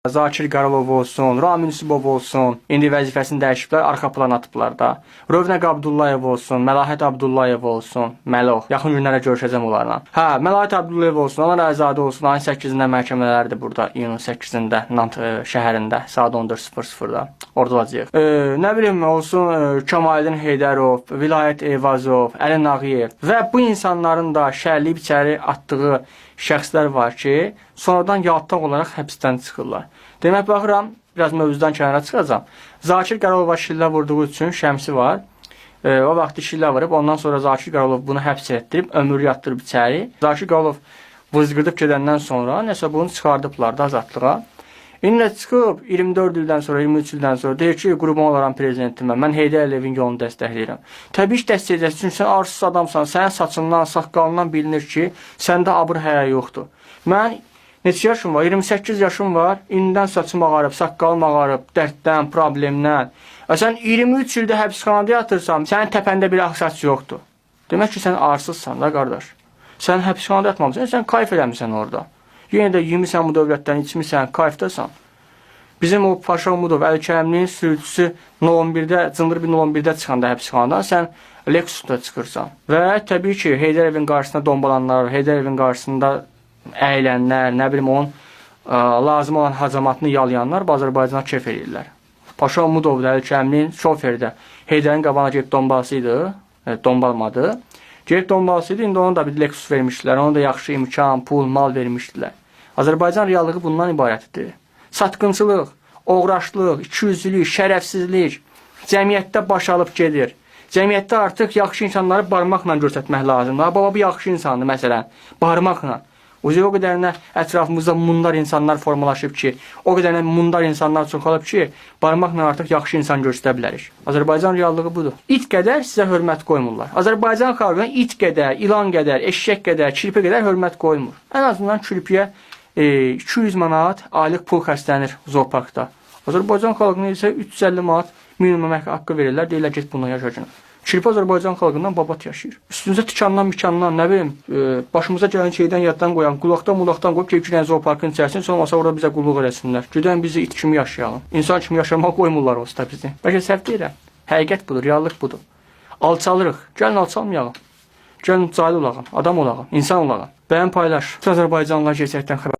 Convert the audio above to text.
Zakir Qaralov olsun, Ramin Yusubov olsun, indi vəzifəsini dəyişiblər, arxa plan atıblar da. Rövnəq Abdullayev olsun, Məlahət Abdullayev olsun, Məloh. Yaxın günlərə görüşəcəm onlarla. Məlahət Abdullayev olsun, Anar Əlizadə olsun, ayın 8-də məhkəmələrdir burada, iyunun 8-də Nant şəhərində, saat 14:00-da. Orada olacaq. Nə bilim, olsun Kemaləddin Heydərov, Vilayət Eyvazov, Əli Nağıyev və bu insanların da şərliyib içəri atdığı şəxslər var ki, sonradan yaltaq olaraq həbsdən çıxırlar. Demək, baxıram, biraz mövzudan kənara çıxacam. Zakir Qaralova şillə vurduğu üçün şəmsi var. O vaxtı şillə vurub, ondan sonra Zakir Qaralov bunu həbs etdirib, ömür yatdırıb içəri. Zakir Qaralov vızqırdıb gedəndən sonra nəsə bunu çıxardıblar da azadlığa. İndi çıxıb 24 ildən sonra, 23 ildən sonra deyir ki, qurban olaram prezidentimə, mən Heydər Əliyevin yolunu dəstəkləyirəm. Təbii ki, dəstəkləyəcəksən, çünki sən arsız adamsan, sənin saçından, saqqalından bilinir ki, səndə abır həya yoxdur. Mən neçə yaşım var? 28 yaşım var, indidən saçım ağarıb, saqqalım ağarıb, dərddən, problemdən. Sən 23 ildə həbsxanada yatırsan, sənin təpəndə bir axsaç yoxdur. Demək ki, sən arsızsan da, qardaş. Sən həbsxanada yatmamısan, sən kayf eləmirsən orada. Yenə də yemirsən bu dövlətdən, içmirsən, kayfdasan. Bizim o Paşa Umudov, Əli-Kərimlinin sürücüsü 11-də çıxanda həbsxanadan sən Lexusda çıxırsan. Və təbii ki, Heydər Əliyevin qarşısında dombalanlar, Heydər Əliyevin qarşısında əylənlər, nə bilim onun lazım olan hacamatını yalayanlar Azərbaycana kef edirlər. Paşa Umudov da Əli-Kərimlinin şoferi də Heydərin qabağına gelib dombalsıydı, dombalmadı. Gelib dombalsıydı, indi ona da bir Lexus vermişdilər, ona da yaxşı imkan, pul, mal vermişdilər. Azərbaycan reallığı bundan ibarətdir. Satqınçılıq, oğraşlıq, ikiyüzlülük, şərəfsizlik cəmiyyətdə baş alıb gedir. Cəmiyyətdə artıq yaxşı insanları barmaqla göstərmək lazımdır. Baba bu yaxşı insandır, məsələn, barmaqla. O qədərinə ətrafımızda mundar insanlar formalaşıb ki, o qədərinə mundar insanlar çoxalıb ki, barmaqla artıq yaxşı insan göstərə bilərik. Azərbaycan reallığı budur. İt qədər sizə hörmət qoymurlar. Azərbaycan xalqına it qədər, ilan qədər, eşşək qədər, kirpi qədər hörmət qoymur. Ən azından kirpiyə 200 manat aylıq pul xərclənir zooparkda. Azərbaycan xalqına isə 350 manat minimum əmək haqqı verirlər, deyirlər get bundan yaşayacaq. Kirpi Azərbaycan xalqından babat yaşayır. Üstünüzə tikandan, mikandan, nə bilim, başımıza gələn şeydən yaddan qoyan, qulaqdan qoyub ki, girən zooparkın içərisində, sonra olmasa orada bizə qulluq eləsinlər. Güdən bizi it kimi yaşayalım. İnsan kimi yaşamaq qoymurlar olsa bizi. Bəlkə səhv deyirəm. Həqiqət budur, reallıq budur. Alçalırıq. Gəlin alçalmayalım. Gəlin cahil olağın, adam olağın, insan olağın. Bəyən paylaş. Azərbaycanlılar gerçəkdən xəbər.